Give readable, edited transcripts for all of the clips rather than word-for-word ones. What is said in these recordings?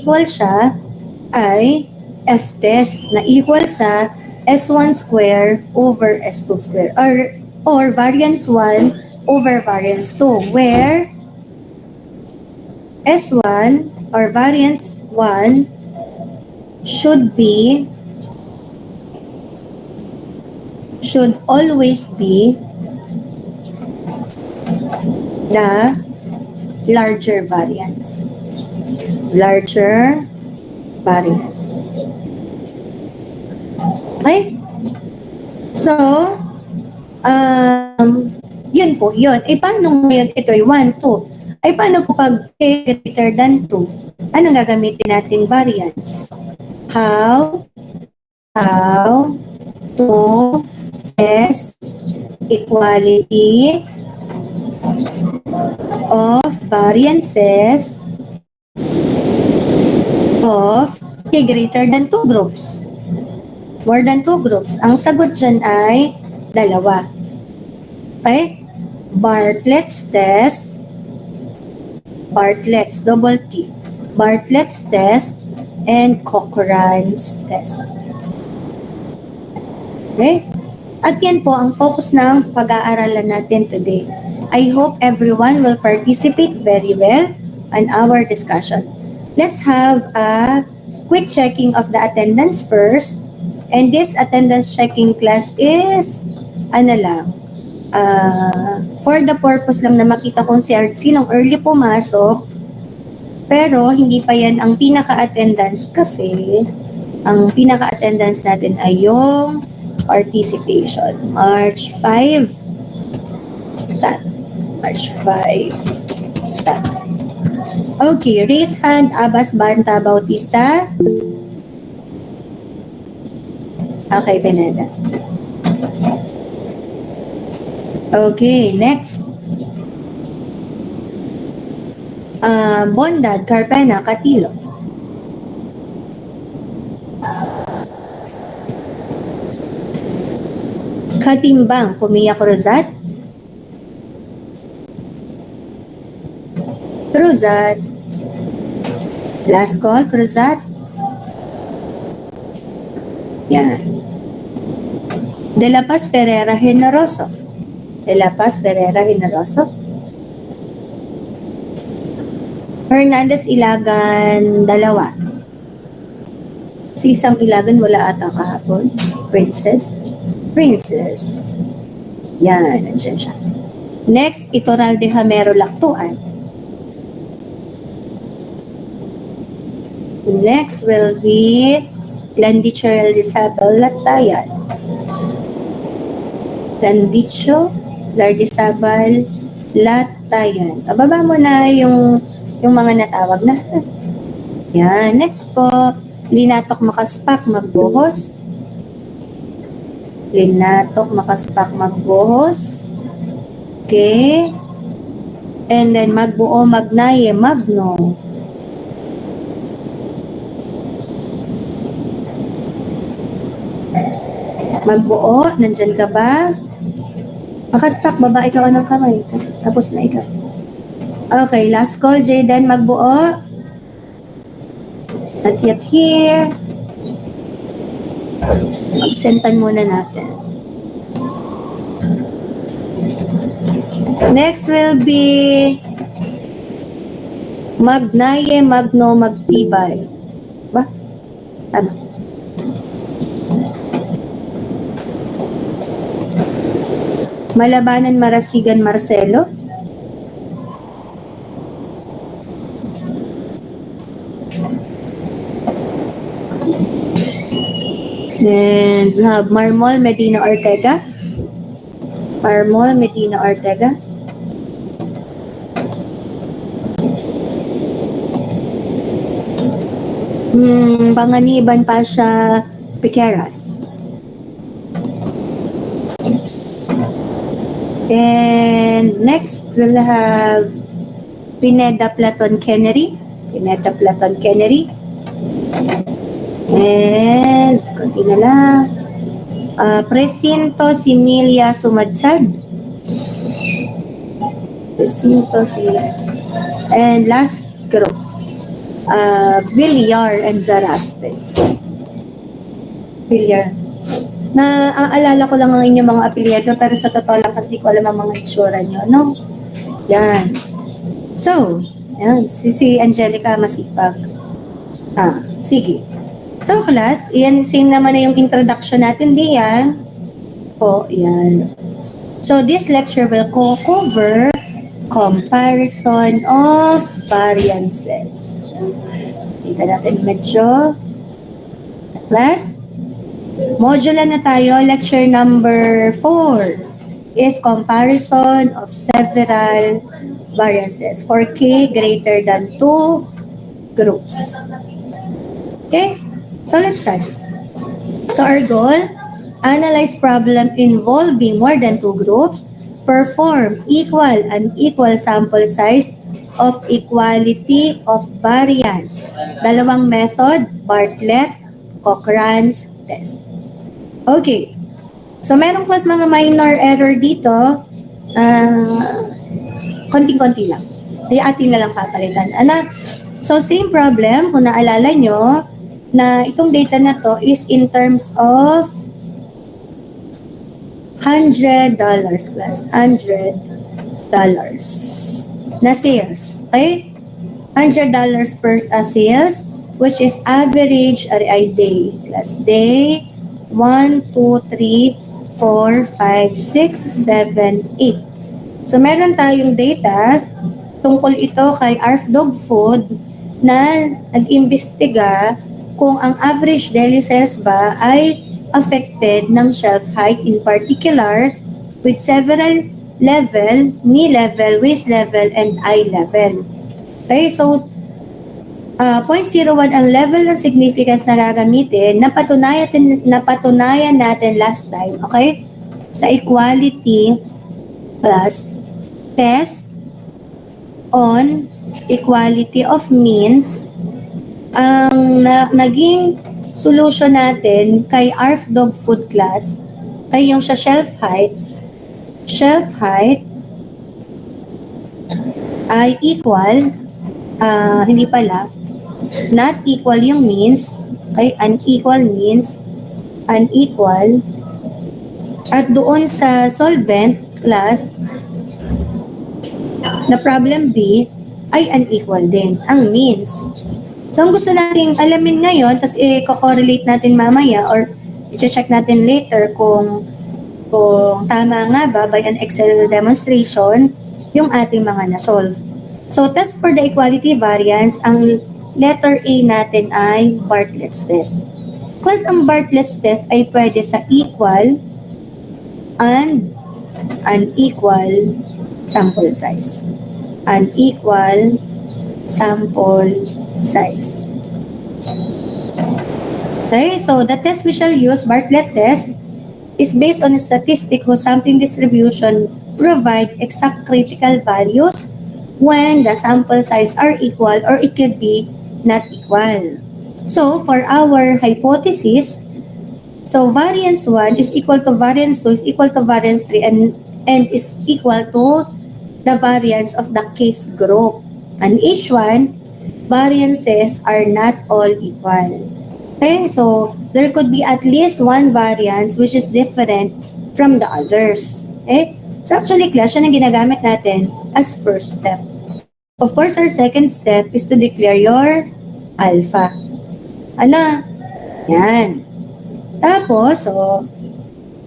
equal siya ay S test na equal sa S1 square over S2 square or variance 1 over variance 2 where S1 or variance 1 should always be the larger variance. Okay? So, yun po, yun. Paano ngayon ito ay 1, 2? Paano po pag greater than 2? Anong gagamitin nating variance? How to test equality of variances of greater than 2 groups. More than 2 groups. Ang sagot dyan ay dalawa. Okay? Bartlett's test, double T. Bartlett's test and Cochrane's test. Okay? At yan po ang focus ng pag-aaralan natin today. I hope everyone will participate very well in our discussion. Let's have a quick checking of the attendance first. And this attendance checking class is, for the purpose lang na makita kung sinong early pumasok, pero hindi pa yan ang pinaka-attendance kasi ang pinaka-attendance natin ay yung participation. March 5, start. Okay, raise hand, Abbas Banta Bautista. Okay, Beneda. Okay, next. Bondad, Carpena, Catilo. Katimbang, Kumiya Cruzat. Last call, Cruzat. Yan. De La Paz Ferreira Generoso. Hernandez Ilagan, 2. Si isang Ilagan wala ata kahapon. Princess. Yan, nandiyan siya. Next, Itoral de Hamero Lactuan. Next will be Landicho Lardizabal Latayan. Ababa mo na yung mga natawag na. Yan. Next po, Linatok Makaspak Magbuhos. Okay. And then Magbuo Magnaye Magno. Magbuo, nandyan ka ba? Makaspak, baba ikaw ng kamay. Tapos na ikaw. Okay, last call, Jayden, Magbuo. Not yet here. Magsentan muna natin. Next will be Magnaye, Magno, Magtibay. Ba? Tama. Malabanan, Marasigan, Marcelo. And we have Marmol Medina Ortega. Panganiban Pasha Piqueras. And next, we'll have Pineda Platon Kennery. And, konti na lang. Presinto Similia Sumadsad. And last group. Villar and Zaraspe. Villar. Naaalala ko lang ang inyong mga apelyido, pero sa totoo lang kasi ko alam ang mga itsura nyo, no? Yan. So, yan, si Angelica masipag. Sige. So, class, yan, same naman na yung introduction natin diyan. Yan. So, this lecture will cover comparison of variances. Dito natin medyo. Class, module na tayo. Lecture number 4 is comparison of several variances for k greater than 2 groups. Okay? So, let's start. So, our goal, analyze problem involving more than 2 groups, perform equal and equal sample size of equality of variance. Dalawang method, Bartlett, Cochran's test. Okay. So, meron mas mga minor error dito. Konting-konti lang. Di atin na lang papalitan. So, same problem, kung naalala nyo, na itong data na to is in terms of $100 class. $100 na sales. Okay? $100 per sales, which is average day. Class day 1, 2, 3, 4, 5, 6, 7, 8. So, meron tayong data tungkol ito kay Arfdog Food na nag-imbestiga kung ang average daily sales ba ay affected ng shelf height, in particular with several level, knee level, waist level, and eye level. Okay, so 0.01 ang level ng significance na gagamitin, napatunayan natin last time, okay? Sa equality plus test on equality of means. Ang naging solution natin kay Arfdog Food class, kay yung sa shelf height ay equal, hindi pala, not equal yung means, okay, unequal means, unequal, at doon sa solvent class, na problem B, ay unequal din, ang means. So, ang gusto natin alamin ngayon, tapos i-correlate natin mamaya or i-check natin later kung tama nga ba by an Excel demonstration yung ating mga na-solve. So, test for the equality variance, ang letter A natin ay Bartlett's test. Class, ang Bartlett's test ay pwede sa equal and unequal sample size. Unequal sample size. Okay, so the test we shall use, Bartlett test, is based on a statistic whose sampling distribution provide exact critical values when the sample size are equal or it could be not equal. So, for our hypothesis, so variance 1 is equal to variance 2 is equal to variance 3 and is equal to the variance of the case group. And each one, variances are not all equal. Okay, so there could be at least one variance which is different from the others. Okay, so actually class, yan ang ginagamit natin as first step. Of course, our second step is to declare your alpha. Yan. Tapos, so,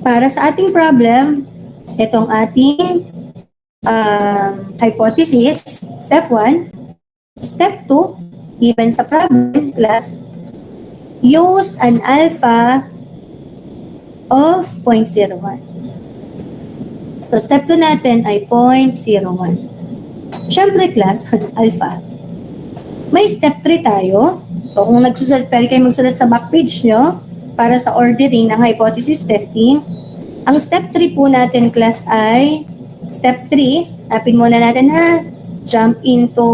para sa ating problem, itong ating hypothesis, step 1, step 2, given sa problem class, use an alpha of 0.01. So, step 2 natin ay 0.01. Siyempre, class, alpha. May step 3 tayo. So, kung pwede kayo magsulat sa backpage nyo para sa ordering ng hypothesis testing, ang step 3 po natin, class, ay step 3. Napin muna natin, jump into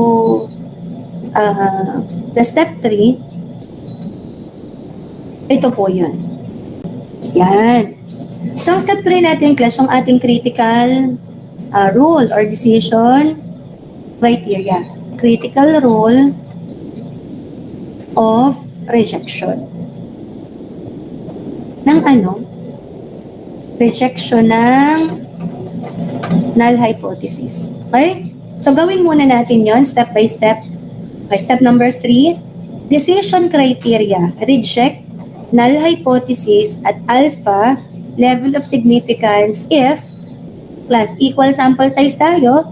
the step 3. Ito po yun. Yan. So, ang step 3 natin, class, yung ating critical rule or decision criteria. Critical rule of rejection. Ng ano? Rejection ng null hypothesis. Okay? So, gawin muna natin yon step by step. Okay, step number 3, decision criteria. Reject null hypothesis at alpha level of significance if class equal sample size tayo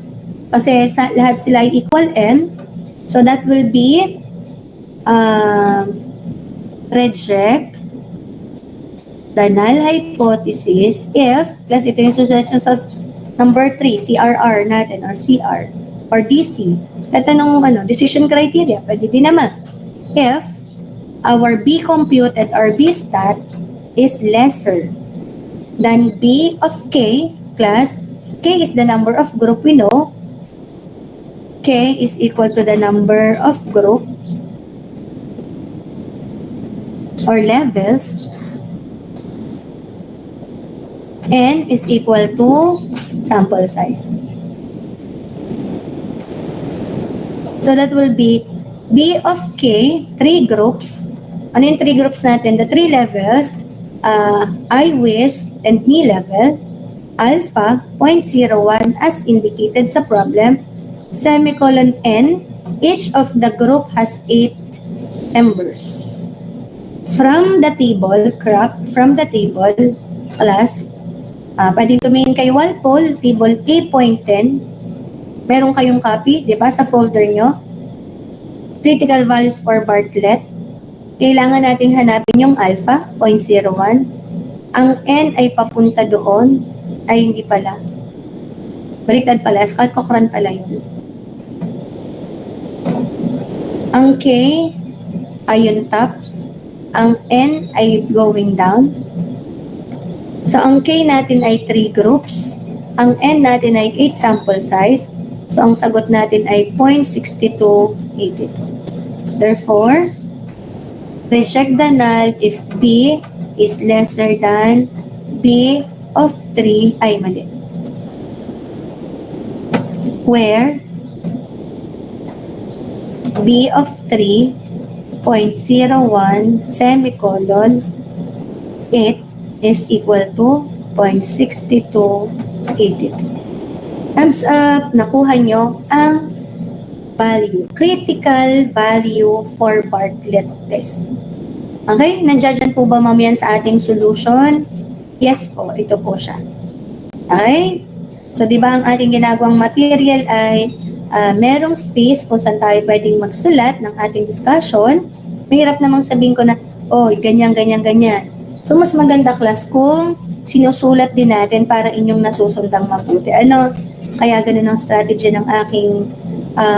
kasi lahat sila ay equal n. So, that will be reject the null hypothesis if, plus ito yung susunod sa number 3, CRR natin or CR or DC. Ito nung decision criteria, pwede din naman. If our B computed or B stat is lesser than B of K, plus K is the number of group we know, K is equal to the number of group or levels, N is equal to sample size. So that will be B of K, 3 groups. Ano yung 3 groups natin? The 3 levels, I width and knee level, alpha, 0.01 as indicated sa problem, semicolon N, each of the group has 8 members. From the table, from the table, class, pwedeng tumingin kay Walpole, table A.10. Meron kayong copy, di ba, sa folder nyo? Critical values for Bartlett. Kailangan natin hanapin yung alpha, 0.01. Ang N ay papunta doon, ay hindi pala. Baliktad pala, Cochrane pala yun. Ang K ay yung top. Ang N ay going down. So, ang K natin ay 3 groups. Ang N natin ay 8 sample size. So, ang sagot natin ay 0.6282. Therefore, reject the null if B is lesser than B of 3 ay mali. Where B of 3, 0.01, semicolon, 8 is equal to 0.6282. Thumbs up, nakuha nyo ang value, critical value for Bartlett test. Okay, nandiyan po ba ma'am yan sa ating solution? Yes po, ito po siya. Okay? So, di ba ang ating ginagawang material ay merong space kung saan tayo pwedeng magsulat ng ating discussion. Mahirap namang sabihin ko na, oh, ganyan, ganyan, ganyan. So, mas maganda class kung sinusulat din natin para inyong nasusundang mabuti. Kaya ganun ang strategy ng aking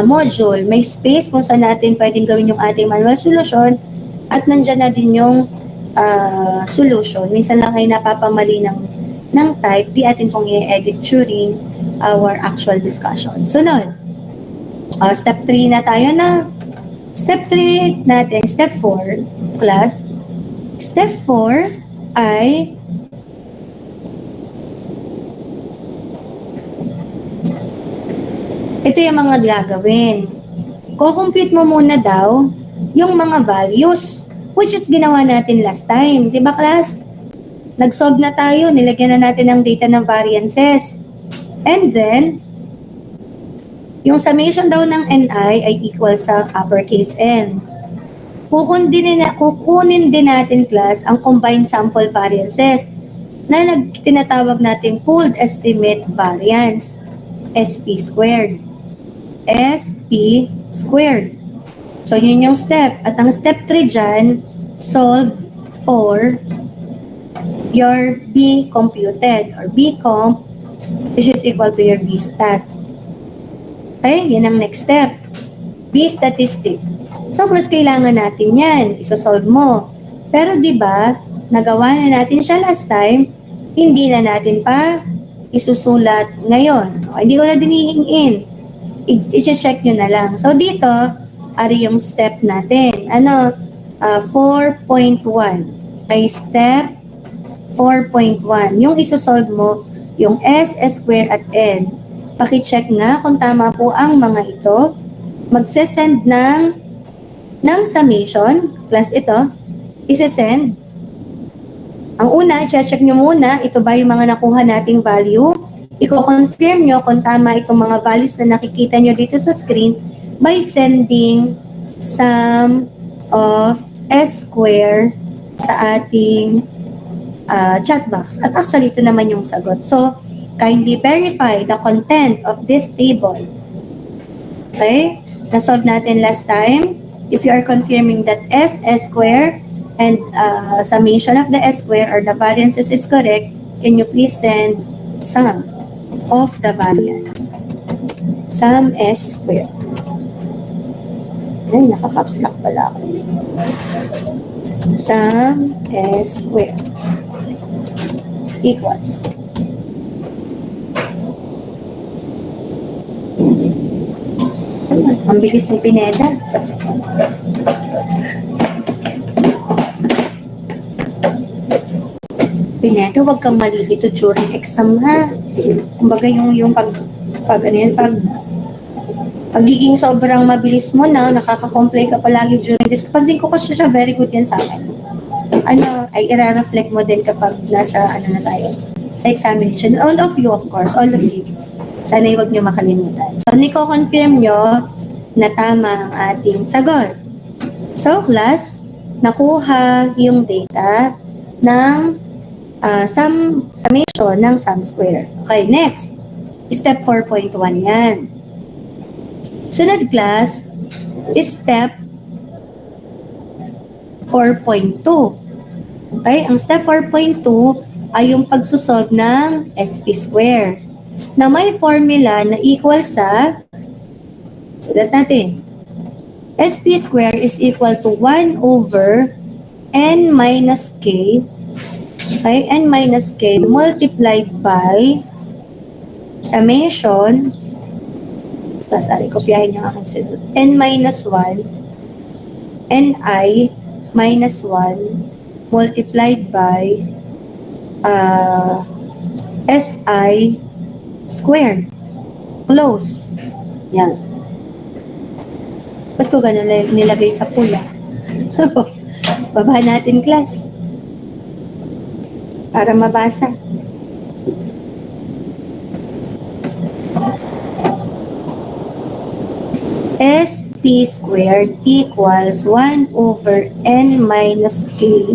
module. May space kung saan natin pwedeng gawin yung ating manual solution at nandyan na din yung solution. Minsan lang ay napapamali ng type, di atin pong i-edit during our actual discussion. Sunod, step 3 na tayo na. Step 3 natin, step 4, class. Step 4 ay ito yung mga gagawin. Ko-compute mo muna daw yung mga values which is ginawa natin last time. Di ba, class? Nag-solve na tayo, nilagyan na natin ang data ng variances. And then, yung summation daw ng NI ay equal sa uppercase N. Kukunin din natin, class, ang combined sample variances na tinatawag nating pooled estimate variance, SP squared. SP squared. So, yun yung step. At ang step 3 dyan, solve for your B computed or B comp which is equal to your B stat. Okay, yan ang next step. B statistic. So, class, kailangan natin yan. Isosolve mo. Pero di ba nagawa na natin siya last time, hindi na natin pa isusulat ngayon. O, hindi ko na dinihingin. I-check nyo na lang. So, dito, ari yung step natin. 4.1. Ay, step 4.1. Yung isosolve mo, yung S square at N. Paki-check nga kung tama po ang mga ito. Magse-send ng ng summation, class ito, isi-send. Ang una, i-check nyo muna, ito ba yung mga nakuha nating value? I-confirm nyo kung tama itong mga values na nakikita nyo dito sa screen by sending sum of S square sa ating chat box. At actually, ito naman yung sagot. So, kindly verify the content of this table. Okay? Na-solve natin last time. If you are confirming that S square, and summation of the S square or the variances is correct, can you please send sum of the variance? Sum S square. Ay, naka-caps lock pala ako. Sum S square equals. Ang bilis ni Pineda. Pineda, wag kang malilito during exam ha. Kumbaga yung pagiging sobrang mabilis mo na, nakaka-comply ka palagi during this. Kapag ko kasi siya, very good yan sa akin. Ay i-reflect mo din kapag nasa, na tayo, sa examination. All of you, of course, all of you. Sana huwag nyo makalimutan. So, niko-confirm nyo na tama ang ating sagot. So, class, nakuha yung data ng summation ng sum square. Okay, next. Step 4.1 yan. Sunod class, step 4.2. Okay, ang step 4.2 ay yung pagsusolve ng SP square na may formula na equal sa, sulat natin, SP square is equal to 1 over n minus k, okay, n minus k multiplied by summation, kopyahin yung aking susunod, n minus 1, ni minus 1 multiplied by si square. Close. Yan. Ba't ko ganun nilagay sa pula? Baba natin, class. Para mabasa. SP squared equals 1 over n minus k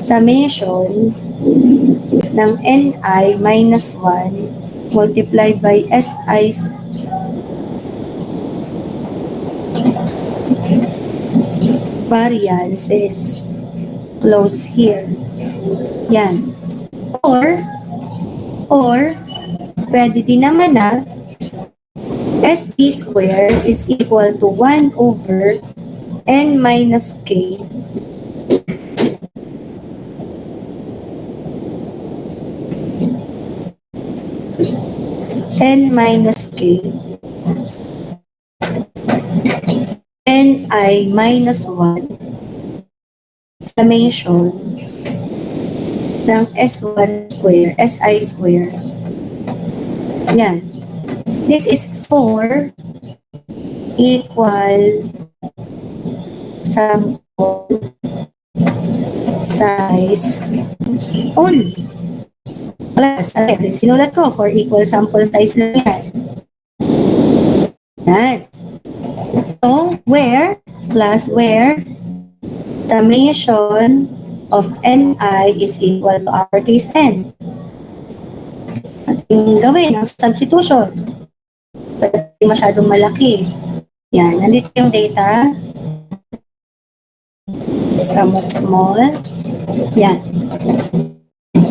summation ng ni minus 1 multiplied by si variance is close here. Yan. Or pwede din naman na SP square is equal to 1 over n minus k n minus k ni minus 1 summation ng S1 square, SI square. Yan. This is 4 equal sample size only. Plus, sinulat ko, 4 equal sample size lang yan. Yan. So, where summation of ni is equal to uppercase n. Ating gawin ang substitution. Hindi masyadong malaki. Yan, nandito yung data. Somewhat small. Yan.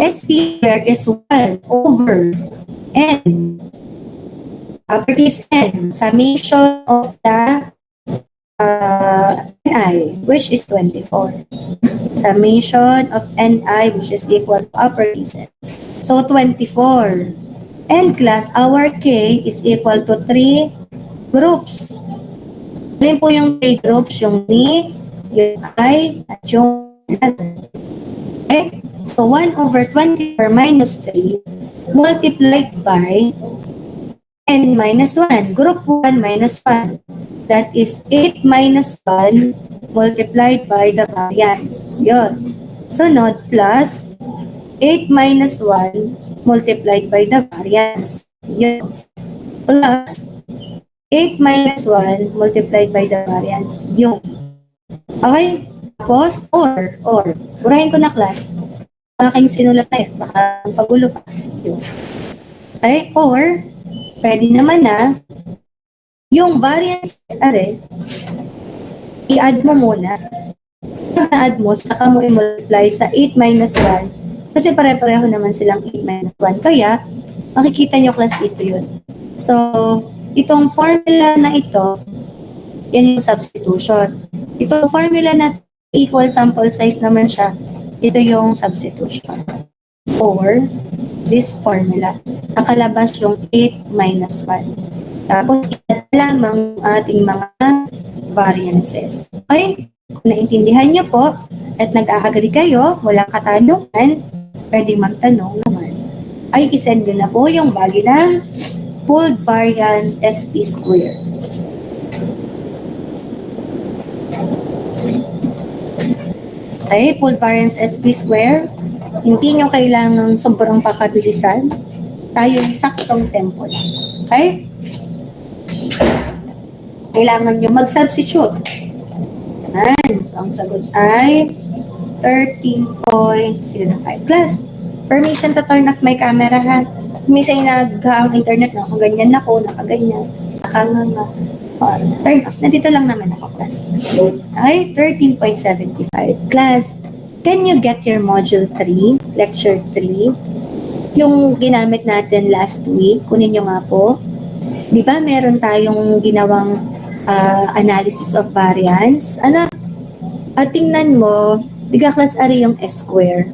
SP square is 1 over n. Uppercase n. Summation of the ni, which is 24. Summation of ni, which is equal to uppercase n. So, 24. And class, our K is equal to 3 groups. Alin po yung 3 groups? Yung ni, yung I, at yung 11. Okay? So, 1 over 24 minus 3 multiplied by n minus 1. Group 1 minus 1. That is 8 minus 1 multiplied by the variance. Yun. Sunod, plus 8 minus 1 multiplied by the variance. Yun. Plus 8 minus 1 multiplied by the variance. Yun. Okay? Tapos, or. Burahin ko na class. Aking sinulat na yun. Baka pagulo pa. Yun. Okay? Or, pwede naman na, yung variance are, i-add mo muna. Pag na-add mo, saka mo i-multiply sa 8 minus 1. Kasi pare-pareho naman silang 8 minus 1. Kaya, makikita nyo class dito yun. So, itong formula na ito, yan yung substitution. Itong formula na equal sample size naman siya, ito yung substitution. Or, this formula. Nakalabas yung 8 minus 1. Tapos, ito lamang ating mga variances. Okay? Kung naintindihan niyo po at nag-aagree kayo, walang katanungan, pwedeng magtanong naman, ay isend nyo na po yung value ng pooled variance SP square. Okay, pooled variance SP square. Hindi nyo kailangan sobrang pakabilisan. Tayo ay saktong tempo lang. Okay? Kailangan nyo mag-substitute. Yan. So, ang sagot ay 13.05 plus. Permission to turn off my camera, ha? Minsan nag-ang internet na ako, ganyan na ako, nakaganyan, nakanganga. Turn off. Nandito lang naman ako, class. Ay, 13.75. Class, can you get your module 3, lecture 3? Yung ginamit natin last week, kunin nyo nga po. Di ba meron tayong ginawang analysis of variance? Ano? At tingnan mo, diga class ari yung S square.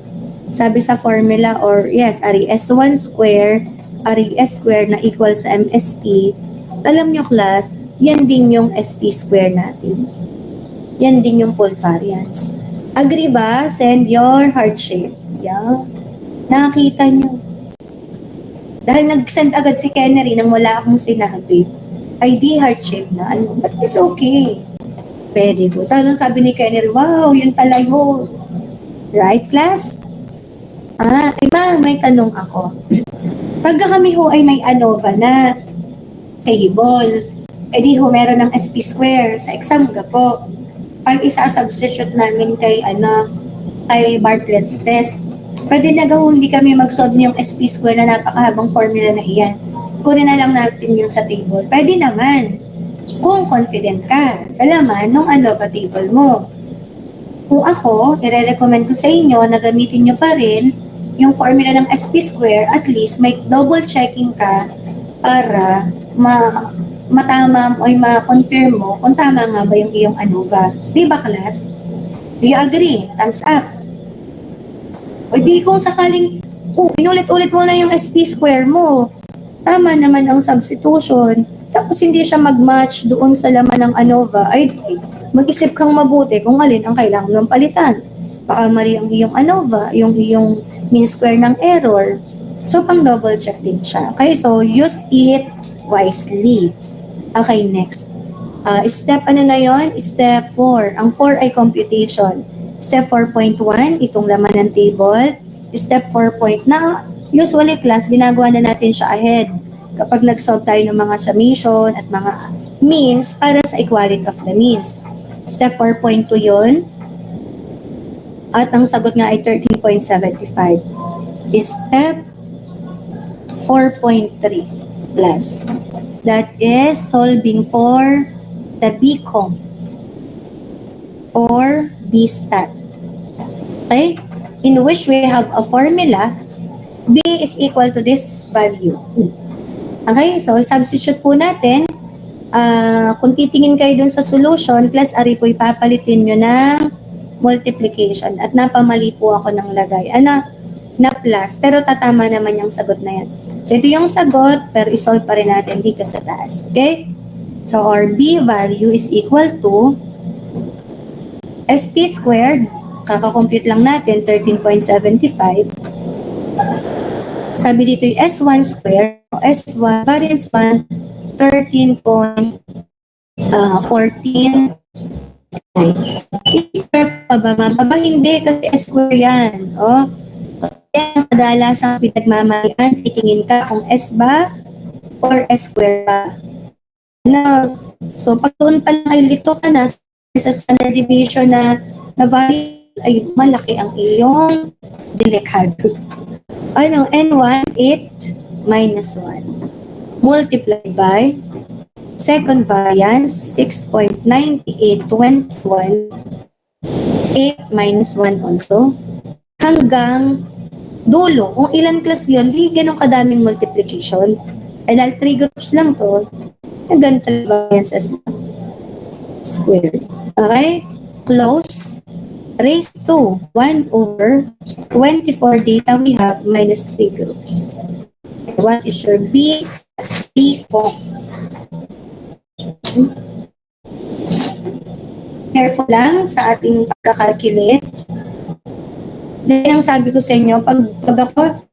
Sabi sa formula or yes, ari S1 square, ari S square na equal sa MSE. Alam nyo class, yan din yung SP square natin. Yan din yung pooled variance. Agree ba? Send your heart shape. Yeah. Nakakita nyo. Dahil nag-send agad si Kennery nang wala akong sinabi, ay di heart shape na. Ano? But it's okay. Very good. Talong sabi ni Kennery, wow, yun pala yun. Right, class? Iba, may tanong ako. Pagka kami ho ay may ANOVA na table, edi ho meron ng SP square sa exam ka po. Pag isa-substitute namin kay Bartlett's test, pwede na gawin hindi kami mag-solve yung SP square na napakahabang formula na iyan. Kunin na lang natin yun sa table. Pwede naman. Kung confident ka sa laman ng ANOVA table mo. Kung ako, i-recommend ko sa inyo na gamitin nyo pa rin yung formula ng SP square, at least may double checking ka para matama o ma-confirm mo kung tama nga ba yung iyong ANOVA. Di ba, class? Do you agree? Thumbs up. O di kung sakaling, inulit-ulit mo na yung SP square mo. Tama naman ang substitution. Tapos hindi siya mag-match doon sa laman ng ANOVA, ay mag-isip kang mabuti kung alin ang kailangan mong palitan. Baka mali ang iyong ANOVA, yung iyong mean square ng error. So, pang double check din siya. Okay, so use it wisely. Okay, next. Step na yon? Step 4. Ang 4 ay computation. Step 4.1, itong laman ng table. Step 4. Usually class, ginagawa na natin siya ahead kapag nag-solve tayo ng mga summation at mga means para sa equality of the means. Step 4.2 yun. At ang sagot nga ay 13.75. Step 4.3 plus. That is solving for the BCom or BSTAT. Okay? In which we have a formula, B is equal to this value. Okay? So, substitute po natin. Kung titingin kayo dun sa solution, plus ari po ipapalitin nyo ng multiplication. At napamali po ako ng lagay. Na plus. Pero tatama naman yung sagot na yan. So, ito yung sagot, pero isolve pa rin natin dito sa taas. Okay? So, our B value is equal to SP squared. Kakakompute lang natin, 13.75. Sabi dito yung S1 square, S1, variance 1, 13.14. I-square pa ba, ma'am? Aba, hindi, kasi S-square yan. O, yan ang kadalasang pinagmamalian. Titingin ka kung S ba or S-square ba. Ano, so, pag doon pa lang ay lito ka na sa standard deviation na value, ay malaki ang iyong delikado. Ano, N1, 8 minus 1. Multiplied by second variance, 6.9821, 8 minus 1 also, hanggang dulo. Kung ilan class yun, di ganun kadaming multiplication. Eh dahil 3 groups lang to, hanggang 3 variances na squared. Okay? Close. Raise to 1 over 24 data we have minus 3 groups. What is your B? B po. Careful lang sa ating pagkakalculate. Dahil ang sabi ko sa inyo, pag ako,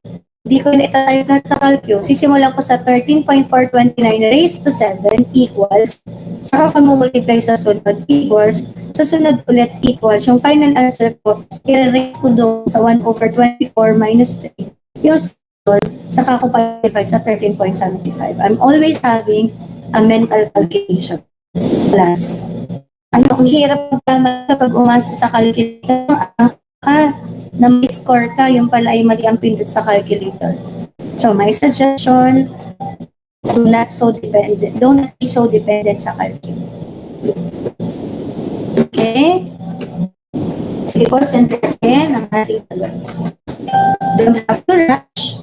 hindi ko na itatype lahat sa calculus, sisimulan ko sa 13.429 raised to 7 equals, saka ko multiply sa sunod equals, sa sunod ulit equals, yung final answer ko, i-raise ko doon sa 1 over 24 minus 3. Yung sunod, saka ko pa-divide sa 13.75. I'm always having a mental calculation. Plus, ang hirap kapag umasa sa calculator, na may score ka, yung pala ay mali ang pindot sa calculator. So, my suggestion, do not be so dependent sa calculator. Okay? Sige po, sententin ang ating talon. Don't have to rush.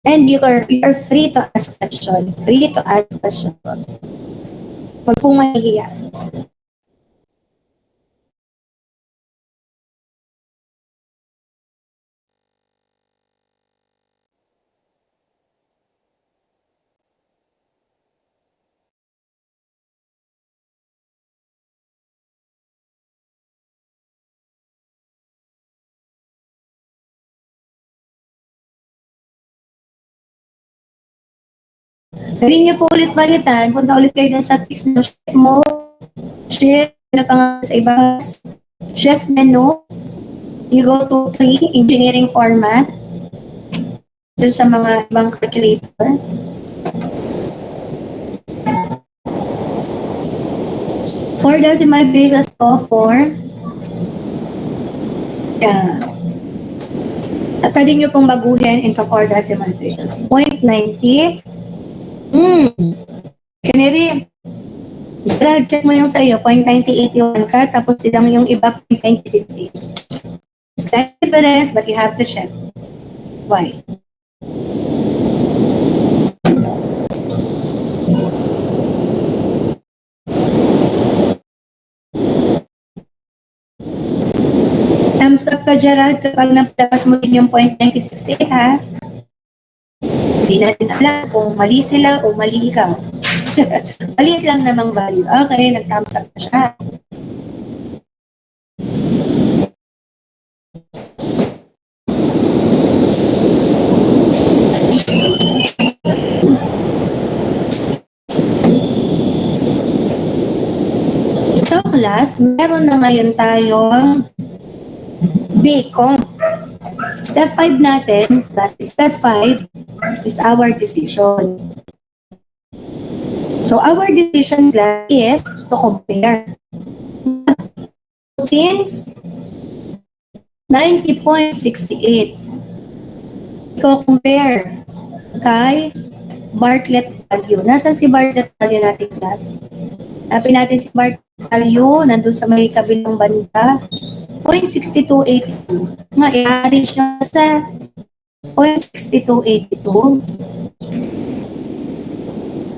And you are free to ask question. Free to ask question. Huwag pong mahihiya. Galing niyo po ulit balitan. Punta ulit kayo dun sa fix na chef mo. Chef, na pangalan sa iba. Chef menu. You go to 3, engineering format. Dun sa mga ibang calculator. Four decimal places po for at pwede nyo pong baguhin into 4 decimal places. 0.90. Canary, check mo yung sa iyo, 0.9081 ka, tapos silang yung iba, 0.9068. Slight difference, but you have to check. Why? Thumbs up ka, Gerald, kapag napalabas mo din yung 0.9068, ha? Hindi natin alam kung mali sila o mali ikaw. Maliit lang namang value. Okay, nag-thumbs up na siya. So class, meron na ngayon tayong BCom. Step 5 natin, step 5 is our decision. So our decision class is to compare. Since 90.68, compare kay Bartlett value. Nasaan si Bartlett value natin, class? Hanapin natin si Bartlett value, nandun sa may kabilang banda. 0.6282. Nga, i-arrange na sa 0.6282.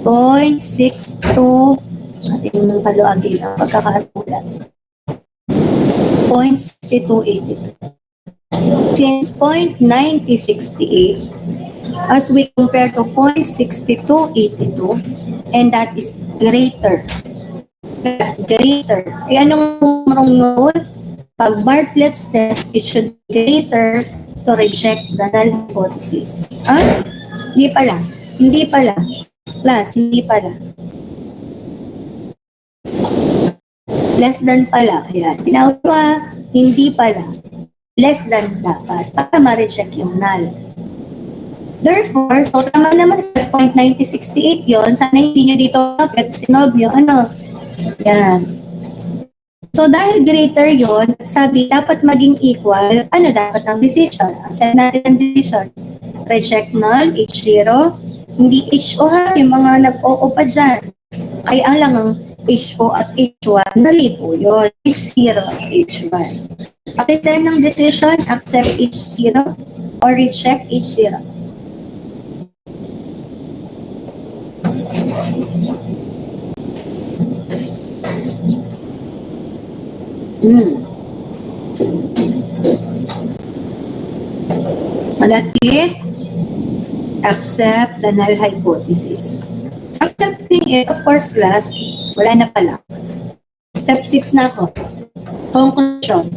0.62, ating paluagin ang pagkakatulan. 0.6282. Since 0.9068, as we compare to 0.6282, and that is greater. That's greater. E anong rule? Pag Bartlett's test, it should be greater to reject the null hypothesis. Ah? Hindi pala. Hindi pala. Class, hindi pala. Less than pala. Ayan. Tinawag ko hindi pala. Less than dapat para ma-reject yung null. Therefore, so tama naman, 0.9068 yun. Sana hindi nyo dito kapit, sinolve nyo, yan. So dahil greater yun, sabi dapat maging equal, dapat ang decision? Accept natin ang decision. Reject null, H0, hindi HO ha, yung mga nag-OO pa dyan. Ay ang lang ang HO at H1, nalipo yun. H0 at H1. Pag-send ng decision, accept H0 or reject H0. That is, accept the null hypothesis. Accepting it, of course, class, wala na pala. Step 6 na ako. Conclusion.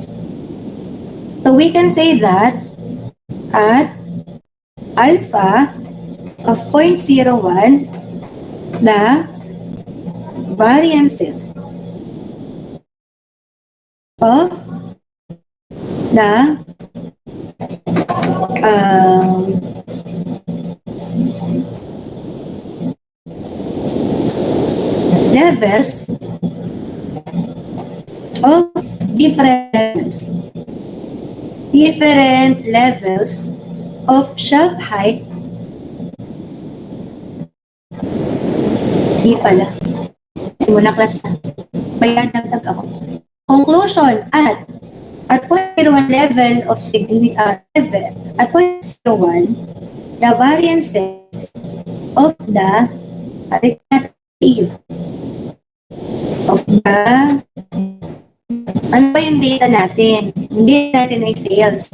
So we can say that at alpha of 0.01, the variances of the levels of different levels of shelf height. Di pala. Muna class na. May dagdag ako. Conclusion at 0.01 level of level, at 0.01, the variances of the ano ba yung data natin? Hindi natin ay sales.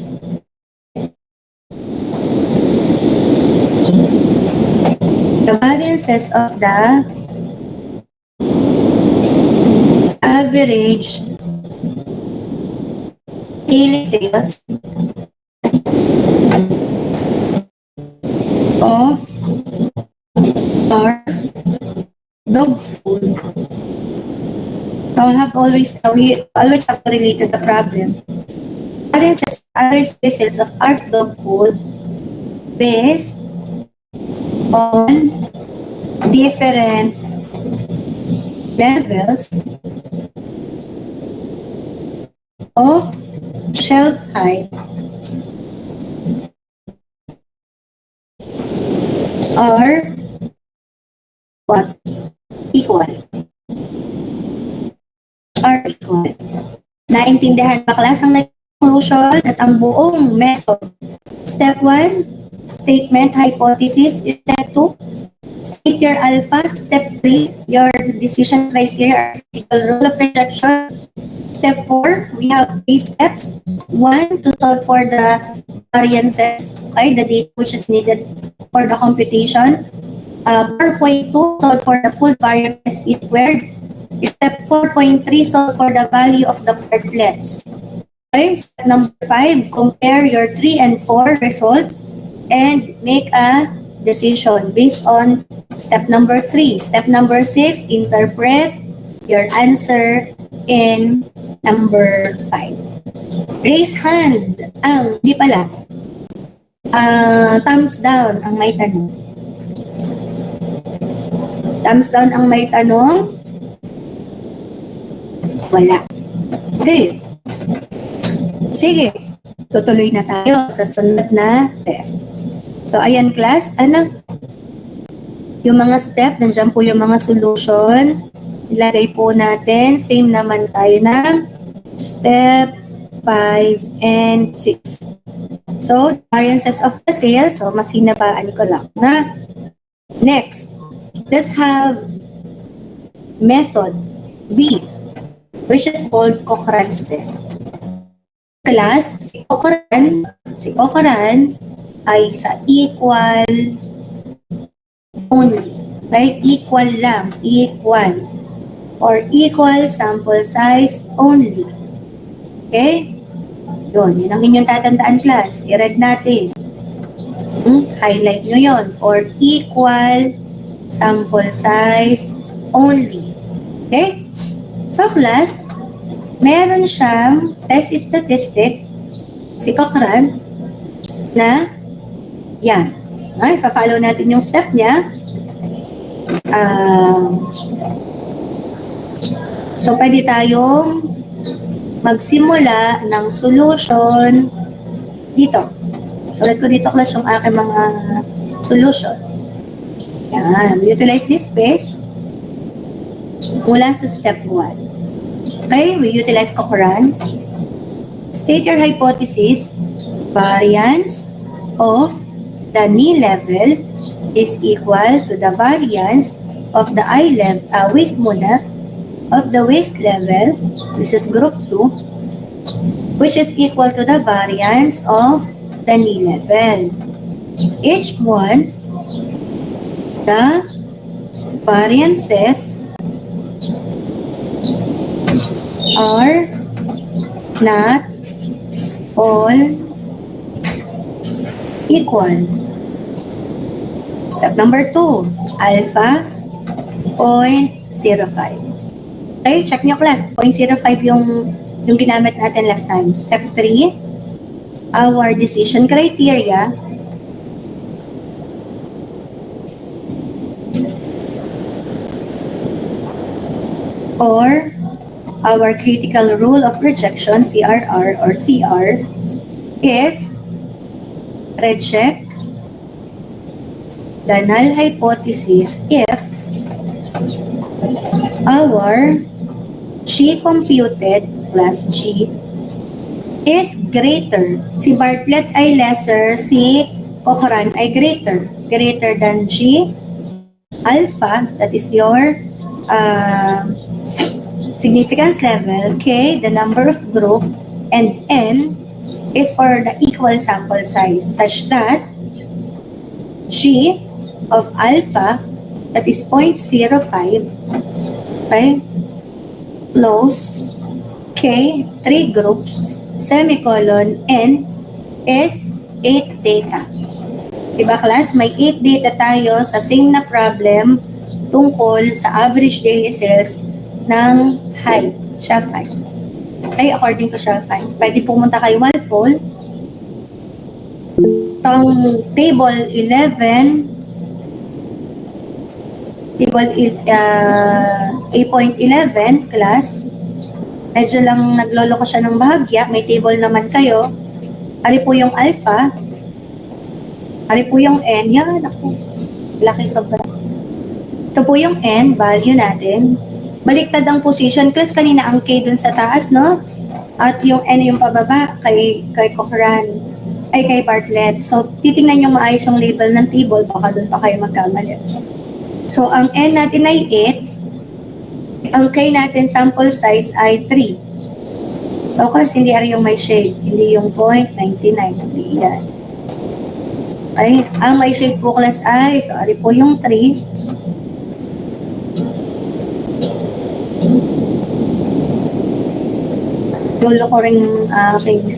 The variances of the average daily sales of our dog food. We always have to relate to the problem. Average sales of our dog food based on different levels of shelf height are what? Equal. Are equal. Naintindihan ba class ang conclusion at ang buong method? Step 1, statement hypothesis. Step 2, state your alpha. Step 3, your decision criteria, critical rule of rejection. Step 4, we have 3 steps. 1, to solve for the variances, okay, the data which is needed for the computation. 4.2, solve for the full variance p squared. Step 4.3, solve for the value of the partlets. Okay, step number 5, compare your 3 and 4 result and make a decision based on step number 3. Step number 6, interpret your answer in number 5. Raise hand ang, di pala, thumbs down ang may tanong. Thumbs down ang may tanong. Wala. Okay. Sige, tutuloy na tayo sa sunod na test. So, ayan class, yung mga step, nandiyan po yung mga solution. Ilagay po natin, same naman tayo na step 5 and 6. So, variances of the sales, so mas hinabaan ko lang na. Next, let's have method B, which is called Cochrane's test. Class, si Cochrane ay sa equal only. Right? Equal lang. Equal. Or equal sample size only. Okay? Yun ang inyong tatandaan, class. I-read natin. Highlight nyo yon for equal sample size only. Okay? So, class, meron siyang test statistic, si Cochran, na yan. Ay, fa-follow natin yung step niya. So, pwede tayong magsimula ng solution dito. Sulat ko dito, class, yung aking mga solution. Yan. Utilize this space mula sa step 1. Okay, we utilize Cochran. State your hypothesis. Variance of the knee level is equal to the variance of the eye level, waist muna, of the waist level, this is group 2, which is equal to the variance of the knee level. Each one, the variances are not all equal. Step number 2, alpha 0.05. Okay, check nyo, class. 0.05 yung ginamit natin last time. Step 3, our decision criteria or our critical rule of rejection, CRR or CR, is reject the null hypothesis if our G computed plus G is greater. Si Bartlett ay lesser, si Cochran ay greater. Greater than G alpha, that is your significance level, K, the number of group, and N is for the equal sample size, such that G of alpha, that is 0.05, okay, close, K, 3 groups, semicolon, N is 8 data. Diba, class? May 8 data tayo sa same na problem tungkol sa average daily sales ng height, shelf height. Okay, according to shelf height. Pwede pumunta kay Walpole. Itong table 11, table 8.11, class. Medyo lang naglolo ko siya ng bahagya. May table naman kayo. Ari po yung alpha. Ari po yung N. Yan, ako. Laki sobra. Ito po yung N, value natin. Baliktad ang position, class. Kanina ang K dun sa taas, no? At yung N yung pababa kay Cochran, ay kay Bartlett. So, titingnan nyo maayos yung label ng table, baka dun pa kayo magkamali. So, ang N natin ay 8. Ang K natin sample size ay 3. O, class, hindi ari yung may shade. Hindi yung 0.99. Hindi yan. Ay, ang may shade po, class, ay, so, ari po yung 3. Dulo ko rin aking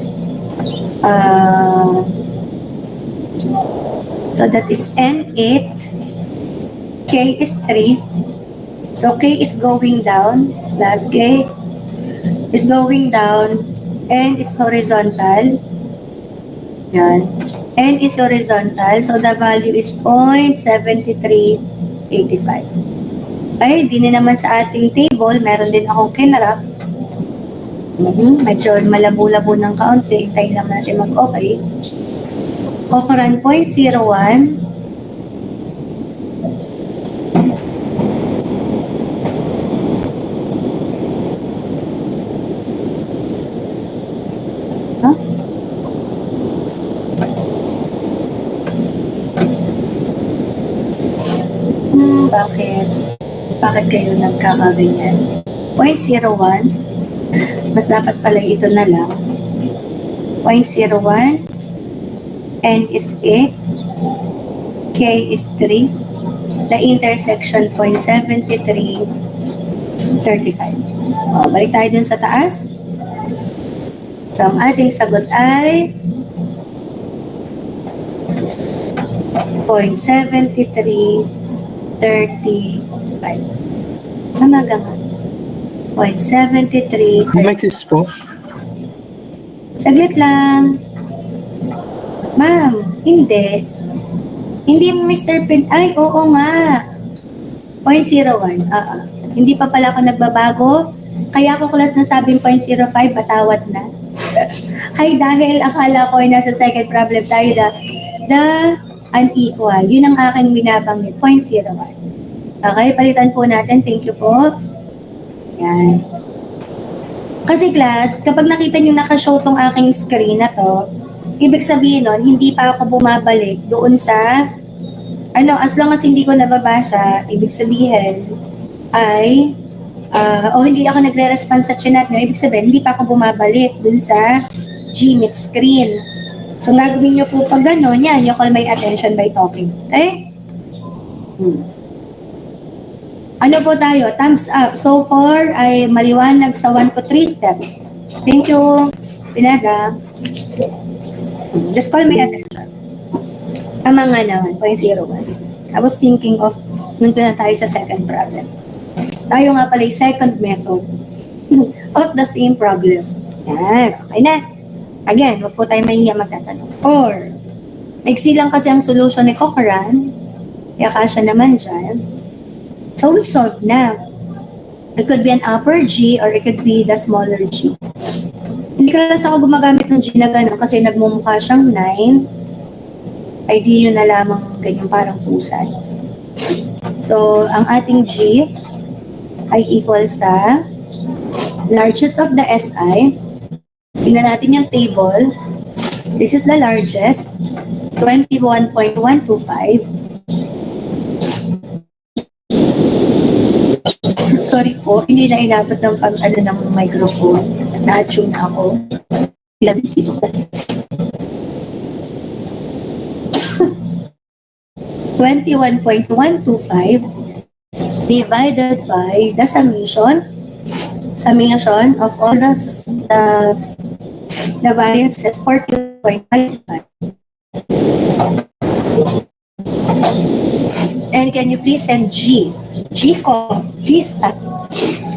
so that is N8, K is 3, so K is going down, plus K is going down, N is horizontal, yan, N is horizontal, so the value is 0.7385. Ay, di na naman sa ating table, meron din akong kinarap. Medyo malabo-labo ng kaunti. Tayo lang natin mag-okay. Cochran 0.01. Huh? Bakit? Bakit kayo nagkakaganyan? 0.01. Mas dapat pala ito na lang. 0.01. N is 8. K is 3. The intersection 0.7335. Balik tayo dun sa taas. So, ang ating sagot ay 0.7335. Tama ka nga. 0.73. Mexis po. Saglit lang. Ma'am, hindi. Hindi Mr. Pin... Ay, oo nga. 0.01. Hindi pa pala ako nagbabago. Kaya ako class na sabing 0.05, patawad na. Ay, dahil akala ko ay nasa second problem tayo, the unequal. Yun ang aking binabanggit, 0.01. Okay, palitan po natin. Thank you po. Yan. Kasi class, kapag nakita nyo nakashow tong aking screen na to, ibig sabihin nun, hindi pa ako bumabalik doon sa, as long as hindi ko nababasa, ibig sabihin ay, o hindi ako nagre-respond sa chat nyo, ibig sabihin, hindi pa ako bumabalik doon sa Gmeet screen. So, gagawin nyo po pag gano'n, yan, you call my attention by talking. Okay? Ano po tayo? Thumbs up. So far, ay maliwanag sa 1 to 3 steps. Thank you, Pineda. Just call my attention. Tama nga naman, 0.01. I was thinking of, nandun na tayo sa second problem. Tayo nga pala yung second method of the same problem. Yan, okay na. Again, wag po tayo mahiya magtatanong. Or, maiksi lang kasi ang solution ni Cochran, kaya kasya naman dyan. So, we solve na. It could be an upper G or it could be the smaller G. Hindi ka lang ako gumagamit ng G na gano'n kasi nagmumukha siyang 9. Ay di yun na lamang ganyan parang pusay. So, ang ating G ay equal sa largest of the SI. Tingnan natin yung table. This is the largest, 21.125. Sorry po, hindi na inabot ng ng microphone. Na-tune ako. Ilan dito kasi. 21.125 divided by the summation of all the variances, 40.55. And can you please send G stat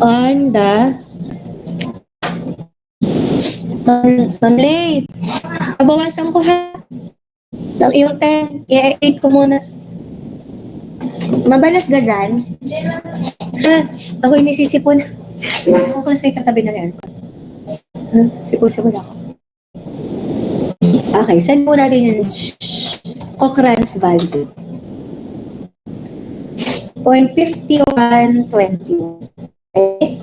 on the late. Pabawasan ko ha. Ng iyong 10, i-8 ko muna. Mabalas ka dyan? Ha? Ako inisisipon. Ako kasi katabi ng aircon. Sipon ako. Okay, send mo natin yung Cochran's value. 0.5121. Okay?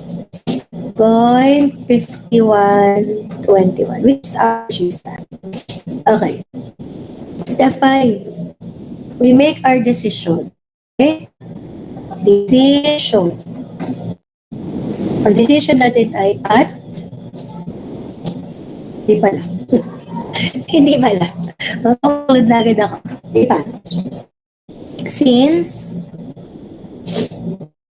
0.5121, which is our G stat. Okay. Step 5. We make our decision. Okay? Decision. Ang decision natin ay at hindi pala. Hindi pala. Magkakulad na agad ako. Hindi pa. Since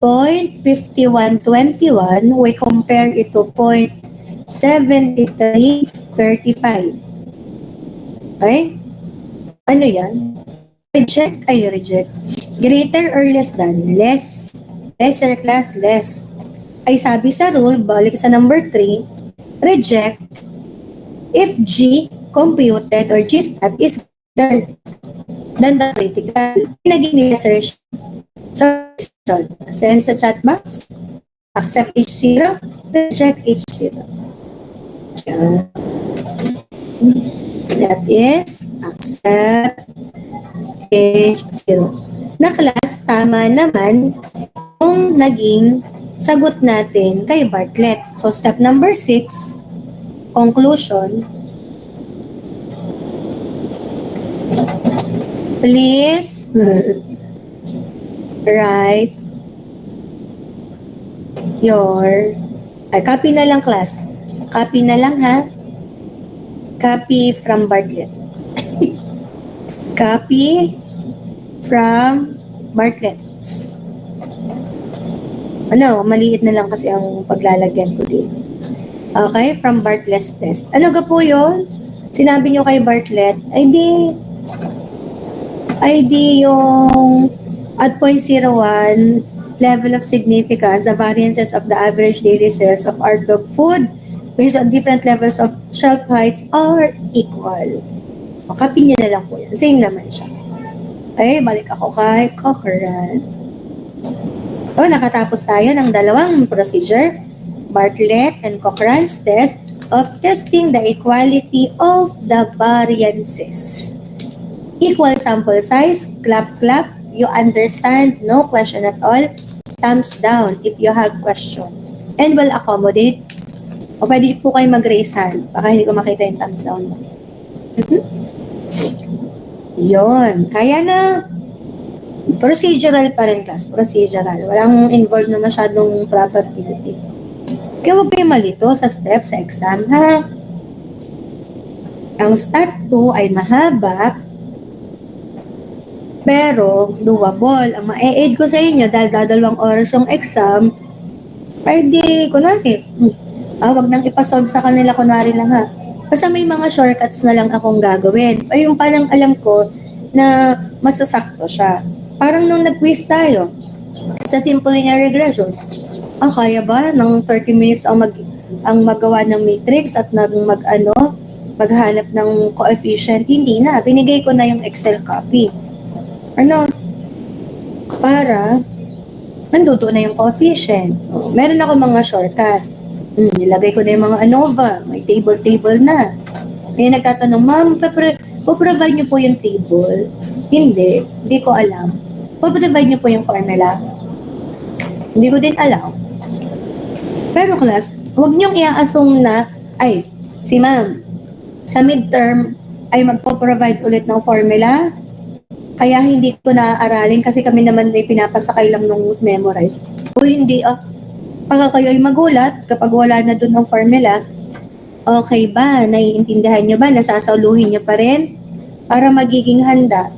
0.5121, we compare it to 0.7335. Okay? Ano yan? Reject. Greater or less than? Less. Lesser class, less. Ay sabi sa rule, balik sa number 3, reject if G computed or G stat is greater than the critical. Naging lesser siya. So, send sa chat box, accept H0, reject H0. That is, accept H0. Na class, tama naman kung naging sagot natin kay Bartlett. So, step number 6, conclusion. Please write copy na lang class. Copy na lang ha. Copy from Bartlett. Copy from Bartlett. Maliit na lang kasi ang paglalagyan ko din. Okay, from Bartlett's test. Ano ga po yun? Sinabi nyo kay Bartlett, ay di yung at 0.01 level of significance, the variances of the average daily sales of our dog food based on different levels of shelf heights are equal. O, kapin nyo na lang po yan. Same naman siya. Okay, balik ako kay Cochran. O, nakatapos tayo ng dalawang procedure, Bartlett and Cochran's test of testing the equality of the variances. Equal sample size, clap clap, you understand, no question at all, thumbs down if you have question. And will accommodate, o pwede po kayo mag-raise hand, baka hindi ko makita yung thumbs down mo. Yon, kaya na. Procedural pa rin, class. Procedural. Walang involved na masyadong probability. Kaya huwag kayo malito sa step sa exam, ha? Ang stat 2 ay mahaba, pero doable. Ang ma-aid ko sa inyo, dahil dadalawang oras yung exam, ay di, kunwari, wag nang ipasolve sa kanila, kunwari lang, ha? Basta may mga shortcuts na lang akong gagawin. Ay yung parang alam ko na masasakto siya. Parang nung nag-quiz tayo sa simple linear regression, kaya ba ng 30 minutes ang magawa ng matrix at maghanap ng coefficient? Hindi na. Binigay ko na yung Excel copy. Para nanduto na yung coefficient. Meron ako mga shortcut. Nilagay ko na yung mga ANOVA. May table na. May nagtatanong, ma'am, provide niyo po yung table. Hindi ko alam. Provide niyo po yung formula. Hindi ko din alam. Pero class, huwag niyong i-assume na, si ma'am, sa midterm ay magpo-provide ulit ng formula, kaya hindi ko na-aaralin kasi kami naman ay pinapasakay lang nung memorize. O hindi, baka kayo ay magulat kapag wala na dun ang formula. Okay ba? Naiintindihan niyo ba? Nasasauluhin niyo pa rin para magiging handa?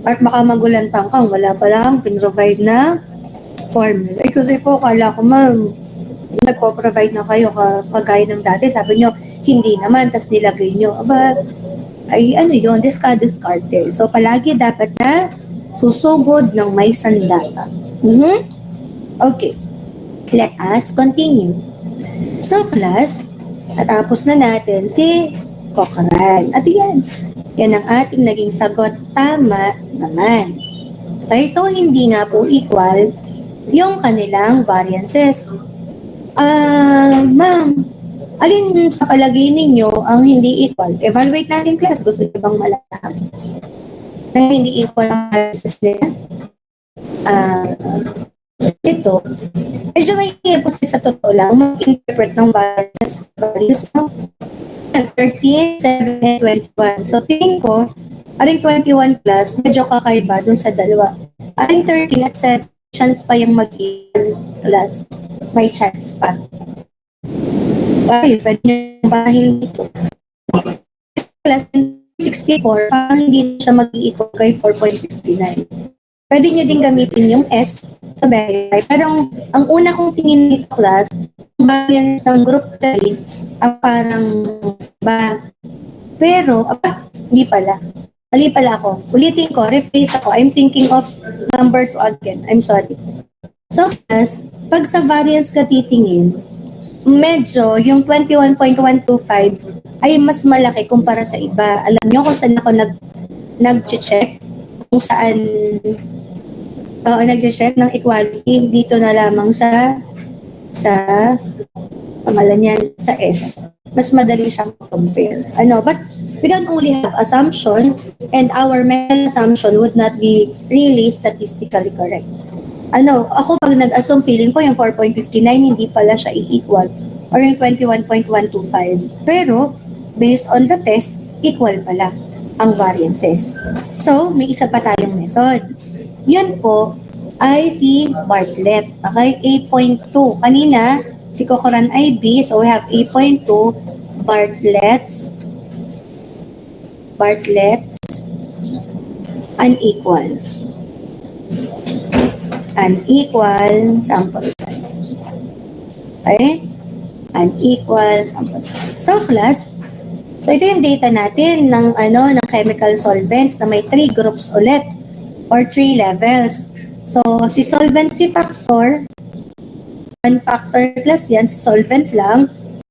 At baka magulantang kang wala pa lang pin-provide na formula. Kasi po, kala ko ma'am, nagpo-provide na kayo kagaya ng dati. Sabi nyo, hindi naman, tas nilagay nyo. Ay ano yun, discard-discarded. So palagi dapat na susugod ng may sandata. Okay, let us continue. So class, natapos na natin si Cochran. At yan ang ating naging sagot. Tama naman. Okay, so hindi nga po equal yung kanilang variances. Ma'am, alin sa palagay ninyo ang hindi equal? Evaluate natin, class. Gusto niyo bang malaman na hindi equal ang variances nila? Ito, medyo may kasi sa totoo lang mag-interpret ng variances values ng 13, 7, and 21. So, tingin ko, aring 21 plus, medyo kakaiba dun sa dalawa. Aring 13 at 7, chance pa yung mag-equal plus. May chance pa. Pwede nyo bahin dito. Plus 64, parang hindi siya mag-equal kay 4.59. Pwede nyo din gamitin yung S to verify. Pero ang una kong tingin dito, class, variance ng group 3, parang ba? Pero, hindi pala. Mali pala ako. Ulitin ko, rephrase ako. I'm thinking of number 2 again. I'm sorry. So, class, pag sa variance ka titingin, medyo yung 21.125 ay mas malaki kumpara sa iba. Alam nyo kung saan ako nag-check? Kung saan nag-check ng equality dito na lamang sa pangalan yan, sa S. Mas madali siyang compare. But we can only have assumption and our mental assumption would not be really statistically correct. Ako pag nag-assume, feeling ko yung 4.59 hindi pala siya i-equal or yung 21.125. Pero, based on the test, equal pala ang variances. So, may isa pa tayong method. Yun po ay si Bartlett. Okay, 8.2. Kanina, si Cochran ay B, so we have 8.2 Bartlett's unequal sample size. Okay? unequal, sample size. So class, so ito yung data natin ng chemical solvents na may 3 groups ulit or 3 levels. So si solvency factor, 1 factor class yan, si solvent lang.